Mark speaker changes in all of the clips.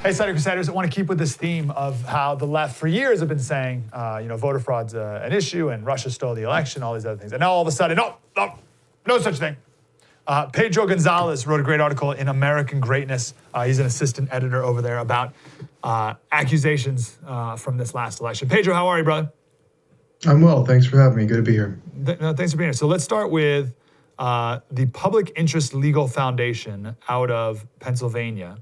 Speaker 1: Hey, Cider Crusaders, I want to keep with this theme of how the left for years have been saying, voter fraud's an issue and Russia stole the election, all these other things. And now all of a sudden, no such thing. Pedro Gonzalez wrote a great article in American Greatness. He's an assistant editor over there about accusations from this last election. Pedro, how are you, brother?
Speaker 2: I'm well. Thanks for having me. Good to be here.
Speaker 1: Thanks for being here. So let's start with the Public Interest Legal Foundation out of Pennsylvania.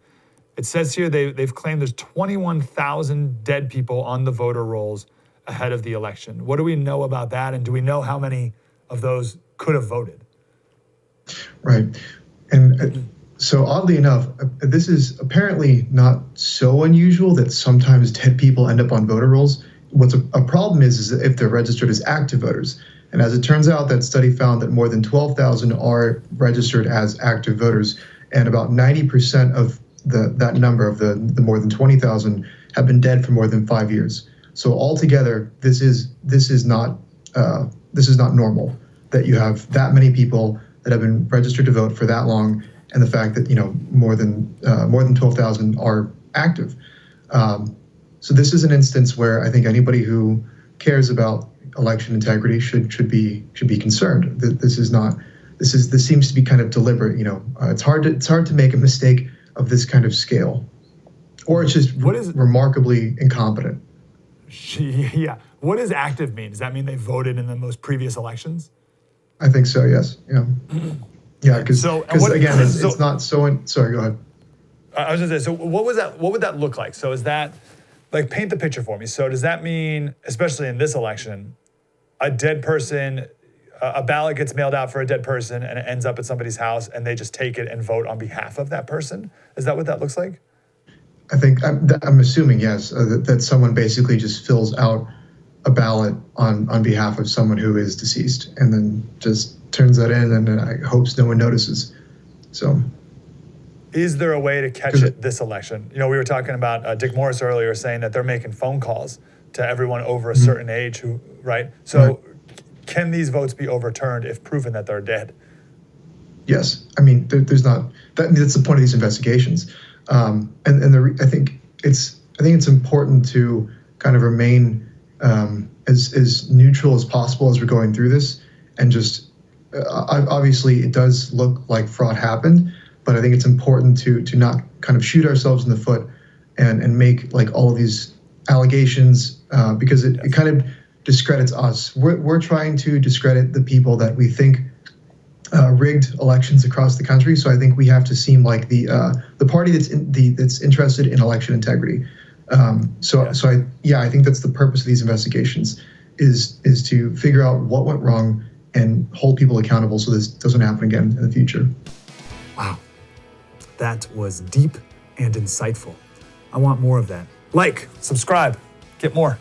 Speaker 1: It says here they've claimed there's 21,000 dead people on the voter rolls ahead of the election. What do we know about that? And do we know how many of those could have voted?
Speaker 2: Right. And so oddly enough, this is apparently not so unusual that sometimes dead people end up on voter rolls. What's a problem is if they're registered as active voters. And as it turns out, that study found that more than 12,000 are registered as active voters, and about 90% of that number of the more than 20,000 have been dead for more than 5 years. So altogether, this is not normal that you have that many people that have been registered to vote for that long, and the fact that more than 12,000 are active. So this is an instance where I think anybody who cares about election integrity should be concerned. This seems to be kind of deliberate. It's hard to make a mistake of this kind of scale, or it's just remarkably incompetent.
Speaker 1: Yeah. What does active mean? Does that mean they voted in the most previous elections?
Speaker 2: I think so. Yes. Yeah. Yeah. Because again, it's not so. Sorry. Go ahead.
Speaker 1: I was going to say. So what was that? What would that look like? So is that like paint the picture for me? So does that mean, especially in this election, a dead person? A ballot gets mailed out for a dead person and it ends up at somebody's house and they just take it and vote on behalf of that person? Is that what that looks like?
Speaker 2: I think I'm assuming, yes, that someone basically just fills out a ballot on behalf of someone who is deceased and then just turns that in and hopes no one notices. So,
Speaker 1: is there a way to catch it this election? We were talking about Dick Morris earlier saying that they're making phone calls to everyone over a certain age right? So. Right. Can these votes be overturned if proven that they're dead?
Speaker 2: Yes, I mean there's not. That's the point of these investigations, I think it's important to kind of remain as neutral as possible as we're going through this, and just obviously it does look like fraud happened, but I think it's important to not kind of shoot ourselves in the foot and make like all of these allegations because it kind of discredits us. We're trying to discredit the people that we think rigged elections across the country. So I think we have to seem like the party that's interested in election integrity. I think that's the purpose of these investigations is to figure out what went wrong and hold people accountable so this doesn't happen again in the future.
Speaker 1: Wow, that was deep and insightful. I want more of that. Like, subscribe, get more.